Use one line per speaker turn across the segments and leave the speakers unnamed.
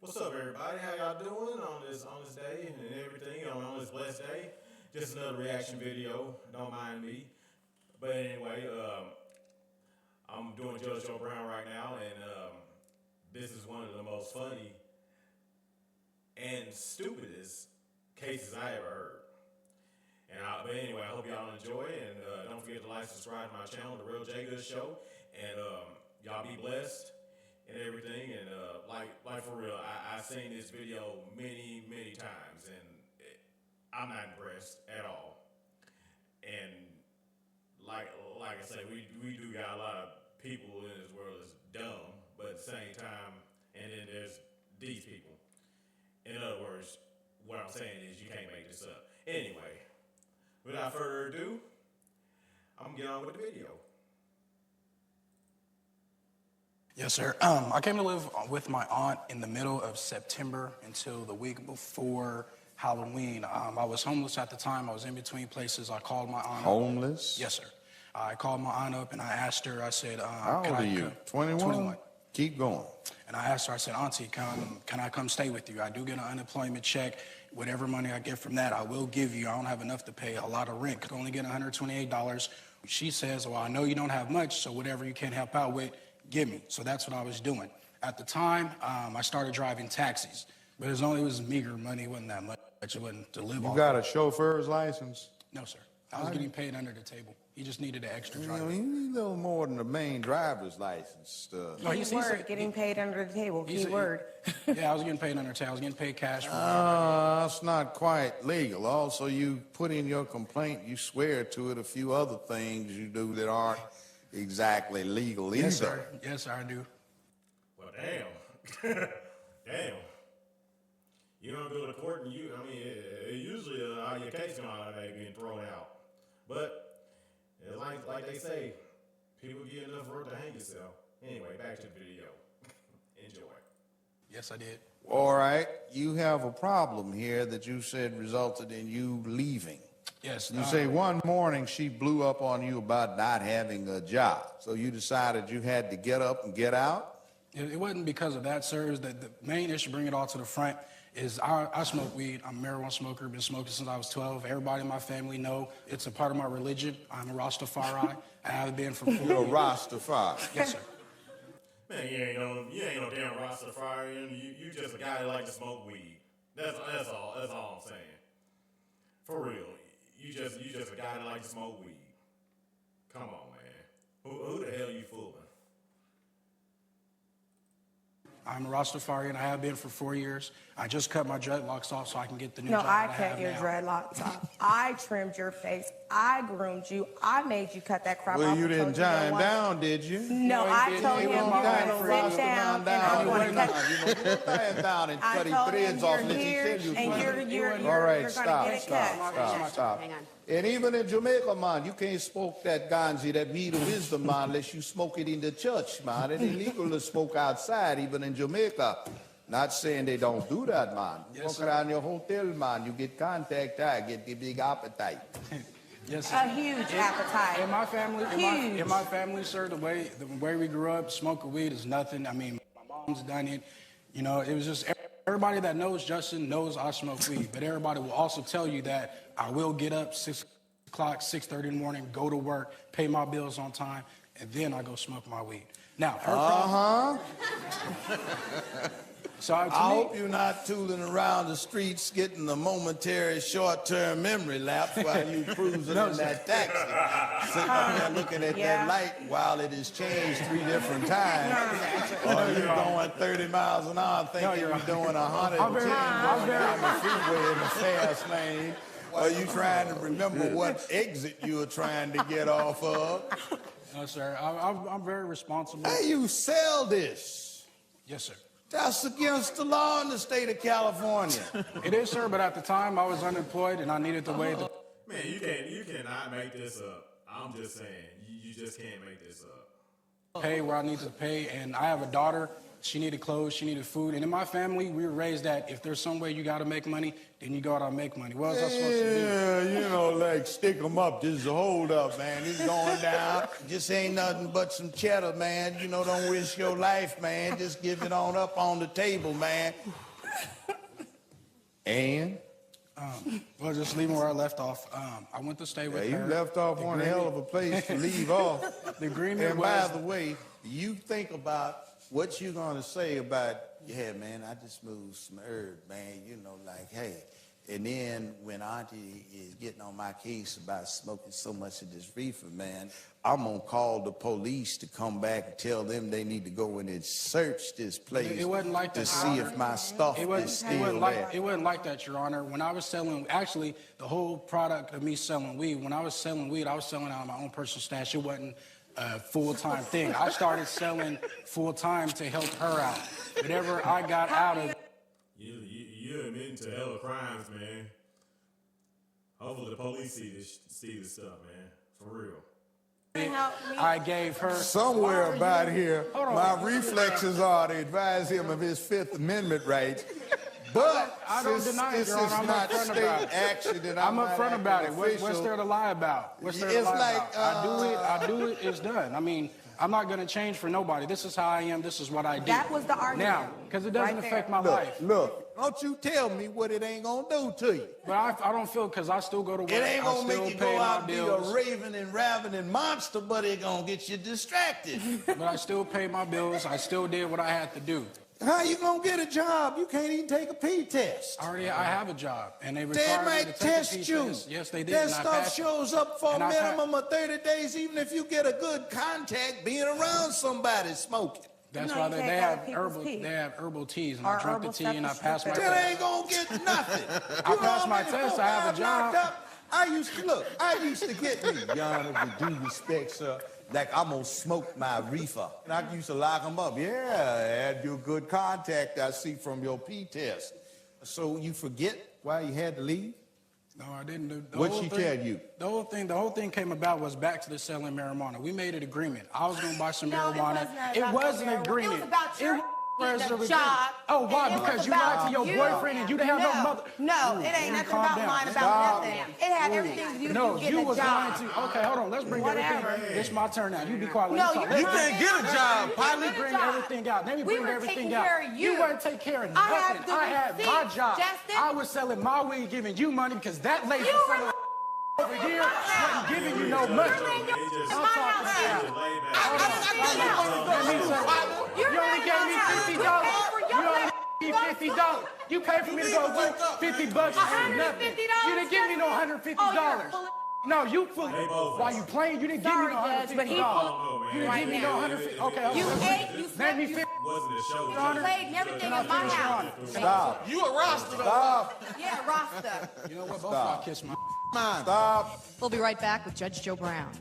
What's up, everybody? How y'all doing on this day and everything on this blessed day? Just another reaction video. Don't mind me. But anyway, I'm doing Judge Joe Brown right now, and this is one of the most funny and stupidest cases I ever heard. But anyway, I hope y'all enjoy, and don't forget to like, subscribe to my channel, The Real J Good Show, and y'all be blessed and everything. And like for real, I've seen this video many times, and I'm not impressed at all. And like I say, we do got a lot of people in this world that's dumb, but at the same time, and then there's these people. In other words, what I'm saying is you can't make this up. Anyway, without further ado, I'm gonna get on with the video.
Yes, sir. I came to live with my aunt in the middle of September until the week before Halloween. I was homeless at the time. I was in between places. I called my aunt.
Homeless?
Yes, sir. I called my aunt up and I asked her, I said,
How old are you? 21?
21.
Keep going.
And I asked her, I said, Auntie, can I come stay with you? I do get an unemployment check. Whatever money I get from that, I will give you. I don't have enough to pay a lot of rent. I only get $128. She says, well, I know you don't have much, so whatever you can't help out with, give me. So that's what I was doing. At the time, I started driving taxis, but it was meager money. It wasn't that much. It wasn't to live off.
You got a chauffeur's license?
No, sir. I was getting paid under the table. He just needed an extra
You
driver.
know, you need a little more than the main driver's license.
No, he said,
getting paid under the table. Key word.
Yeah, I was getting paid under the table. I was getting paid cash.
That's not quite legal. Also, you put in your complaint, you swear to it a few other things you do that aren't exactly legal either.
Yes, sir. Yes, sir, I do.
Well, damn. Damn. You don't go to court, and usually your case gonna be being thrown out. But it's like they say, people get enough road to hang yourself. Anyway, back to the video. Enjoy.
Yes, I did.
All right, you have a problem here that you said resulted in you leaving.
Yes.
You say one morning she blew up on you about not having a job. So you decided you had to get up and get out?
It wasn't because of that, sir. It was the main issue, bring it all to the front, is I smoke weed. I'm a marijuana smoker. Been smoking since I was 12. Everybody in my family know it's a part of my religion. I'm a Rastafari. I have been for 4 years.
You're a Rastafari.
Yes, sir.
Man, you ain't no damn Rastafarian. You just a guy that likes to smoke weed. That's all. That's all I'm saying. For real. You just a guy that likes to smoke weed. Come on, man. Who the hell you fooling?
I'm a Rastafarian. I have been for 4 years. I just cut my dreadlocks off so I can get the new
No,
job
I
that
cut
have
your
now.
dreadlocks off. I trimmed your face. I groomed you. I made you cut that crap off.
Well, you
and
didn't
told you
chime
what.
down, did you?
No, I told him you're going to sit down and I'm going to cut.
You're lying down and
I
cut his
told him
threads off
you're
unless he
here
said you
and
could.
you're
All right,
going to
stop,
get it cut.
stop.
Hang on.
And even in Jamaica, man, you can't smoke that ganji, that weed of wisdom, man, unless you smoke it in the church, man. It's illegal to smoke outside, even in Jamaica. Not saying they don't do that, man. You walk around your hotel, man, you get contact eye, get the big appetite.
Yes,
A
sir.
huge appetite.
In my family,
Huge.
in my family, sir, the way we grew up, smoking weed is nothing. I mean, my mom's done it. You know, it was just everybody that knows Justin knows I smoke weed. But everybody will also tell you that I will get up 6 o'clock, 6:30 in the morning, go to work, pay my bills on time, and then I go smoke my weed. Now, her problem. So
I hope you're not tooling around the streets getting a momentary short-term memory lapse while you cruising in that taxi. Sitting there looking at that light while it has changed 3 different times. Or you're going 30 miles an hour thinking you're doing 110 down the freeway in the fast lane. Or you trying to remember what exit you were trying to get off of.
No, sir. I'm very responsible.
Hey, you sell this.
Yes, sir.
That's against the law in the state of California.
It is, sir, but at the time I was unemployed and I needed the way to
Man, you cannot make this up. I'm just saying, you just can't make this up.
pay where I need to pay. And I have a daughter. She needed clothes, she needed food. And in my family, we were raised that if there's some way you got to make money, then you go out and make money. What was I supposed to do?
Yeah, you know, like stick 'em up. This is a hold up, man. It's going down. Just ain't nothing but some cheddar, man. You know, don't risk your life, man. Just give it on up on the table, man. And?
Well, just leaving where I left off. I went to stay with
Yeah,
her.
you left off one hell of a place to leave off.
The agreement
And
was...
by the way, you think about what you're going to say about, yeah, man, I just moved some herb, man, you know, like, hey. And then when Auntie is getting on my case about smoking so much of this reefer, man, I'm going to call the police to come back and tell them they need to go in and search this place
It wasn't like
to
that,
see
Your
if my stuff is still there.
It wasn't like that, Your Honor. When I was selling, actually, the whole product of me selling weed, when I was selling weed, I was selling out of my own personal stash. It wasn't a full-time thing. I started selling full-time to help her out. Whatever I got out of...
You're admitting to hella crimes, man. Hopefully the police see this stuff, man. For real.
I gave her...
Somewhere about here,
Hold on.
my reflexes are to advise him of his Fifth Amendment rights. But
I don't
since
deny it,
this
Your Honor.
is
I'm
not
upfront
state
about it.
action, then
I'm
not
upfront about it.
acting
What's
official.
there to lie about? What's there to
It's
lie
like,
about? I do it, it's done. I mean, I'm not going to change for nobody. This is how I am. This is what I do.
That was the argument.
Now, because it doesn't
Right
affect
there.
my life.
Look, don't you tell me what it ain't gonna do to you.
But I don't feel, because I still go to work.
It ain't
I
gonna
still
make you
pay
go
my
out and be a
bills.
raving and ravening monster, but it gonna get you distracted.
But I still pay my bills. I still did what I had to do.
How you gonna get a job? You can't even take a P test.
I have a job, and they
They
require me to
might
take
test
a P
you.
test. Yes, they did.
That
and I
stuff
passed it.
shows up for a
And I
minimum of 30 days, even if you get a good contact being around somebody smoking.
That's
No,
why
you
they
can't
have
go to people's
herbal.
pee.
They have herbal teas, and
Or
I drank the
herbal
tea,
stuff
and I
is
passed my
stupid.
That
test.
ain't gonna get nothing.
I passed my test. I have a job.
I used to get me, Your Honor, with due respect, sir. Like, I'm gonna smoke my reefer. And I used to lock them up. Yeah, I had your good contact, I see from your P test. So you forget why you had to leave?
No, I didn't do.
What'd she tell you?
The whole thing came about was back to the selling marijuana. We made an agreement. I was gonna buy some
No, it
marijuana.
was not
It
about
was
the
an
marijuana.
agreement.
It was about your
was
getting
a
a
agreement.
job.
Oh, why?
And it was
Because you lied
about
to your
you.
boyfriend and you didn't have no mother.
No, it ain't nothing about lying about nothing. It had everything to do with
No,
you getting
you
a
was lying
job.
to. Okay, hold on. Let's bring
Whatever.
everything. It's my turn now. You be quiet.
No,
Let me talk.
you
Let me
can't
get a job,
Let me
Get a
bring
job.
everything out. Let me
We
bring
were
everything
taking
out.
care of you.
weren't taking care of
I have
nothing.
the
I had my
receipts,
job.
Justin.
I was selling my weed, giving you money because that lady
You
selling
were
over here wasn't giving you no money.
I'm talking about.
Let me say, you only gave me $50. You only gave me $50. You paid for me to go work $50 for nothing. You didn't give me no $150. No, you full. While you playing, you didn't give me no
Sorry, Judge, but he
$150. You didn't give me no $150. Okay,
You
okay.
ate, you
Let me
slept, you
finish.
Wasn't a show.
played and everything
Can I
in my
finish, Your
house.
Honor?
Stop.
You a roster though.
Stop.
Yeah, Rasta.
You know what? Both of y'all kiss my.
Stop.
We'll be right back with Judge Joe Brown.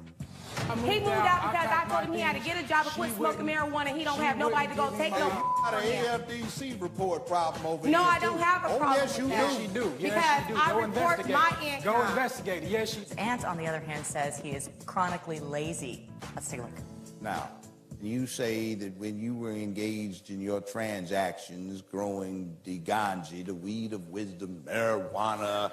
He moved out because I told him he had to get a job and quit smoking marijuana. He don't have nobody to go take no
Got
from
an
him.
AFDC report problem over
No,
here.
I don't
too.
have a
Oh,
problem
yes, you
with
do.
that.
Yes, you do.
Because
Yes, you do.
I
Go
report
investigate.
my income.
Go investigate. Yes, you.
Aunt, on the other hand, says he is chronically lazy. Let's take a look.
Now, you say that when you were engaged in your transactions, growing the ganja, the weed of wisdom, marijuana,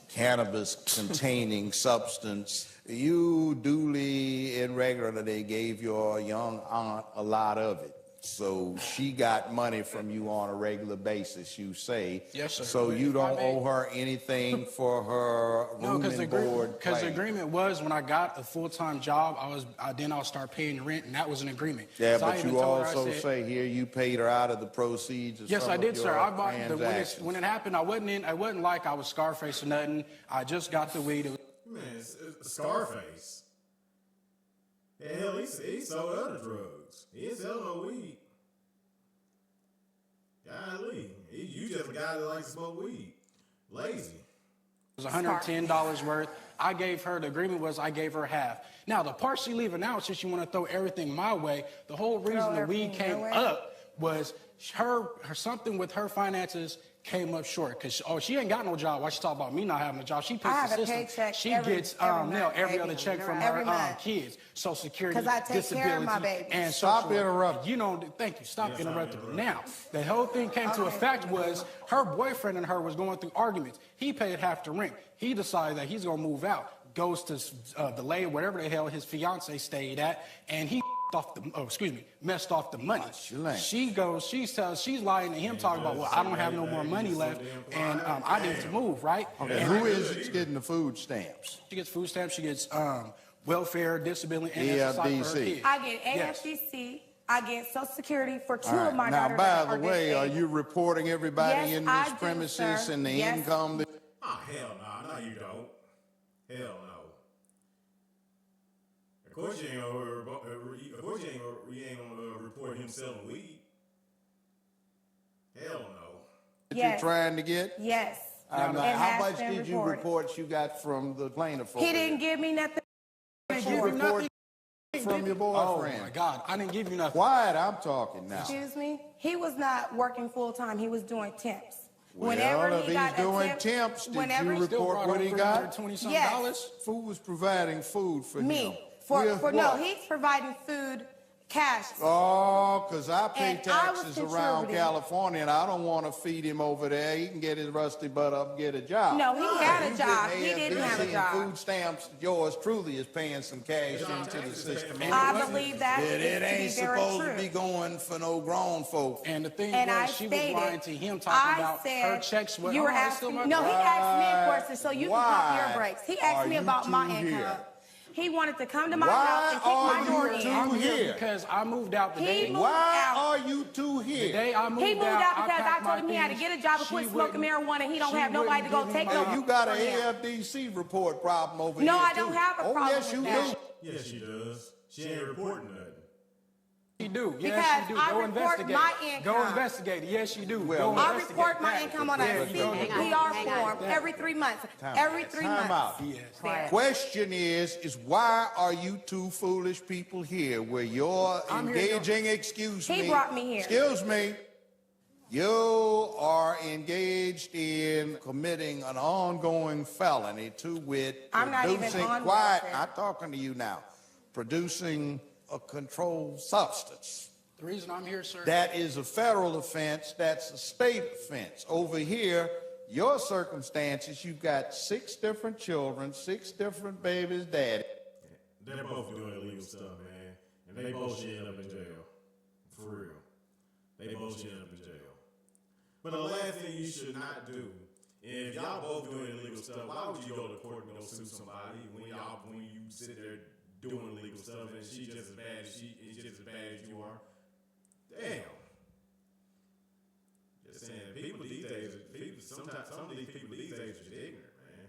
cannabis-containing substance, you duly and regularly gave your young aunt a lot of it. So she got money from you on a regular basis, you say.
Yes, sir.
So you
If I
don't
may-
owe her anything for her
No,
room
because
and board
the
claim.
agreement was when I got a full-time job, then I'll start paying the rent, and that was an agreement.
Yeah,
So I
but
even
you
told her, I
also
said-
say here you paid her out of the proceeds of
Yes,
some
I
of
did,
your
sir. I bought
transactions.
when it happened. I wasn't like I was Scarface or nothing. I just got the weed. It was-
Man, it's Scarface. Yeah, hell, he sold other drugs. He didn't sell no weed. Golly, you just a guy that likes to smoke weed. Lazy.
It was $110 worth. I gave her, the agreement was I gave her half. Now, the part she leaving out, since you want to throw everything my way, the whole reason the weed
everything
came
your way?
up was her something with her finances came up short because she ain't got no job. Why she talk about me not having a job? She pays
I have
the
a
system.
paycheck
She
every
gets
month,
every
baby.
other check from
Every
her
month.
kids, Social Security,
'Cause I take
disability,
care of my babies.
and
Stop
social.
interrupting.
You know, thank you. Stop interrupting me. Now, the whole thing came to effect was her boyfriend and her was going through arguments. He paid half the rent. He decided that he's gonna move out. Goes to the lay, whatever the hell his fiance stayed at, and he messed off the money. She's lying to him, talking about, well, I don't have no more money left, and I need to move, right?
Okay,
and
who is it getting the food stamps?
She gets food stamps, she gets welfare, disability, and
EFDC.
exercise for her kids.
I get
Yes.
AFDC. I get Social Security for two
All right.
of my
Now,
daughters.
by
that
the
are
way, are
disabled.
you reporting everybody
Yes,
in
I
this
do,
premises
sir.
and the
Yes.
income?
Oh, hell no. No, you don't. Hell no. Of course you ain't gonna report him selling weed. Hell no.
That
Yes.
you're trying to get?
Yes.
How
It
much
has been
did you
reported.
report you got from the plaintiff?
He didn't give me nothing.
You
Give you
report
nothing.
from your
Oh
boyfriend.
my God, I didn't give you nothing.
Quiet, I'm talking now.
Excuse me? He was not working full time. He was doing temps.
Well, if he's
got a
doing
temp-
temps, did
whenever
you
he-
Still
report
brought
what
home
he got?
$320-something.
Yes.
Who was providing food for him?
Me.
With
No,
what?
he's providing food, cash.
Oh, because I pay
And I was
taxes around
contributing.
California, and I don't want to feed him over there. He can get his rusty butt up and get a job.
No, he had a
You
job.
getting
He didn't have a
AFDC
job.
and food stamps, yours truly is paying some cash into the system.
I believe that
But
is
it
to be
ain't
very
supposed
true.
to be going for no grown folk.
And the thing
And I
was, she
stated,
was lying to him, talking
I
about
said,
her checks.
you were asking, no, he asked me a question, so you can pump your brakes. He
Why
asked me
are
about
you
my
two
income.
here?
He wanted to come to my
Why
house and kick
are
my door
you
in.
two
I'm here
here?
because I moved out the
He
day.
moved
Why
out.
are you two
The
here?
day I moved
He moved out because I
packed
told him
my
he had to
things.
get a job and
She
quit smoking
wouldn't-
marijuana. He don't
she
have nobody to go
wouldn't give
take
me
no.
my-
Hey, you got an
for him.
AFDC report problem over
No,
here,
I don't
too.
have a
Oh,
problem
yes,
with
you
that.
do.
Yes, she does. She ain't reporting nothing.
She do.
Because
Yes, she do.
I
Go
report
investigate.
my
Go
income.
investigate. Yes, you do.
Well,
Go
I
investigate
report my
that.
income on a
Yeah, you go.
CPR form every 3 months. Every 3
Time
months.
out.
There.
Question is why are you two foolish people here where you're
I'm here,
engaging, excuse
He
me.
brought me here.
Excuse me. You are engaged in committing an ongoing felony, to wit,
I'm not even
producing,
on
quiet,
welfare.
not talking to you now, producing a controlled substance.
The reason I'm here, sir.
That is a federal offense. That's a state offense. Over here, your circumstances, you've got 6 different children, 6 different babies' daddy.
They're both doing illegal stuff, man. And they both should end up in jail. For real. They both should end up in jail. But the last thing you should not do, if y'all both doing illegal stuff, why would you go to court and go sue somebody when you sit there doing illegal stuff and she's just as bad as you are? Damn. Just saying, people these days, some of these people these days are just ignorant, man.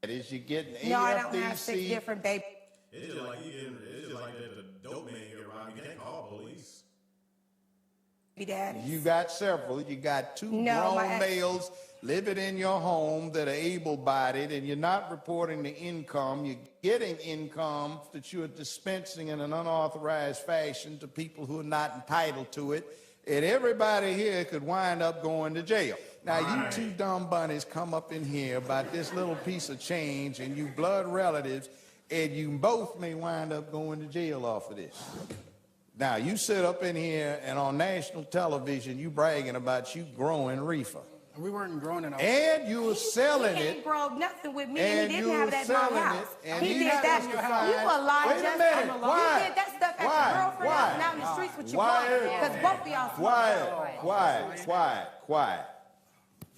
That is, you're getting AFDC.
No, I don't have 6 different babies.
It's just like that the dope man get around. You can't call police.
Daddy.
You got several. You got 2
No,
grown
my-
males living in your home that are able-bodied, and you're not reporting the income. You're getting income that you are dispensing in an unauthorized fashion to people who are not entitled to it. And everybody here could wind up going to jail. Now, you 2 dumb bunnies come up in here about this little piece of change, and you blood relatives, and you both may wind up going to jail off of this. Now, you sit up in here, and on national television, you bragging about you growing reefer.
We weren't growing in a...
And you were selling
He
it.
ain't grow nothing with me,
And
and he
you
didn't have
were
it at my
selling
house.
it, and
He
he
did
had
that.
to
You
find-
a lie.
Wait a
Just
minute. Why?
He did that stuff at
Why?
your girlfriend
Why?
house and out in the streets with your
Why?
wife. Because both of y'all
Quiet.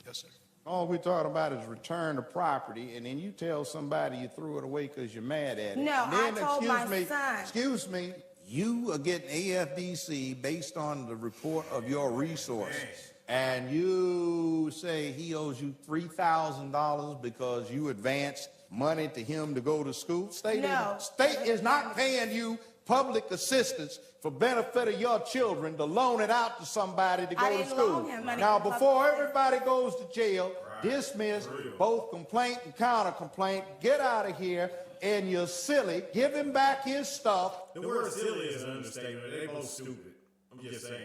Yes, sir.
All we're talking about is return of property, and then you tell somebody you threw it away because you're mad at it.
No,
And then,
I told my son.
Excuse me, you are getting AFDC based on the report of your resources. And you say he owes you $3,000 because you advanced money to him to go to school. State is not paying you public assistance for benefit of your children to loan it out to somebody to go
I
to
didn't
school.
loan him money
Now,
for
before
public
everybody goes to jail, dismiss both complaint and counter complaint, get out of here, and you're silly. Give him back his stuff.
The word silly is an understatement. They both stupid. I'm just saying.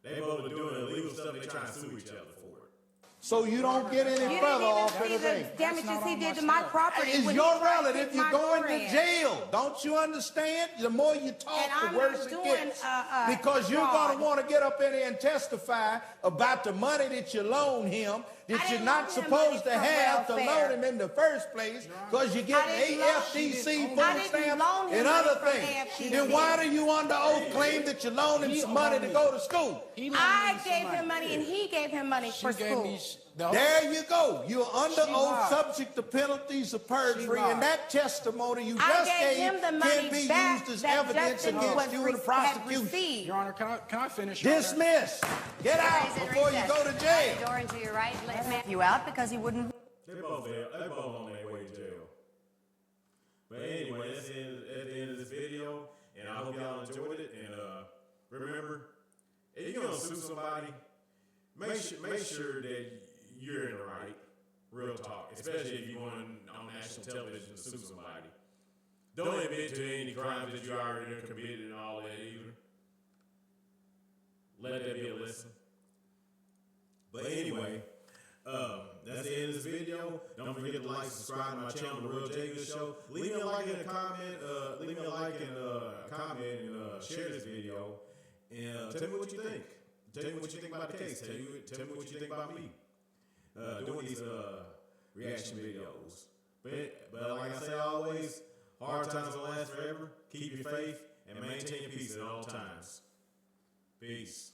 They both are doing illegal stuff. They trying to sue each other for it.
So you don't get any
You
further
didn't
off
even see
anything.
the damages
not
he
on
did
my
to my
stuff.
property.
It's
when he
your
tried to
relative.
take
You're
my
going
car
to
in.
jail. Don't you understand? The more you talk,
And
the
I'm
worse
not
it
doing,
gets. Because you're
fraud.
going to want to get up in here and testify about the money that you loan him
I
that you're
didn't
not
loan him
supposed to
money from
have to
welfare.
loan him in the first place because you're getting
didn't loan-
AFDC
I
food
didn't
stamps
loan him
and
money
other
from
things.
AFDC.
Then why do you under oath claim that you loaned him
He
some money
loaned
to
me.
go to school?
He loaned
I
me some
gave him money and he gave him money
She
for
gave
school.
me
There you go. You're under
She
oath,
lied.
subject to penalties of perjury,
lied.
and that testimony you
I
just
gave him
gave
the
can
money
be
back
used as
that
evidence
Justin
against you in the
had
prosecution.
received.
Your Honor, can I finish? Your Honor?
Dismiss. Get out
Rise and
before you
recess.
go to jail.
Door into your right. Left man.
You out because he wouldn't.
They both on their way to jail. But anyway, that's at the end of this video, and I hope y'all enjoyed it. And remember, if you're gonna sue somebody, make sure that you're in the right. Real talk, especially if you want on national television to sue somebody. Don't admit to any crimes that you already committed and all that either. Let that be a lesson. But anyway, that's the end of this video. Don't forget to like, subscribe to my channel, The Real J Good Show. Leave me a like and a comment. Leave me a like and a comment and share this video. And tell me what you think. Tell me what you think about the case. Tell me what you think about me. Doing these reaction videos. But like I say always, hard times don't last forever. Keep your faith and maintain your peace at all times. Peace.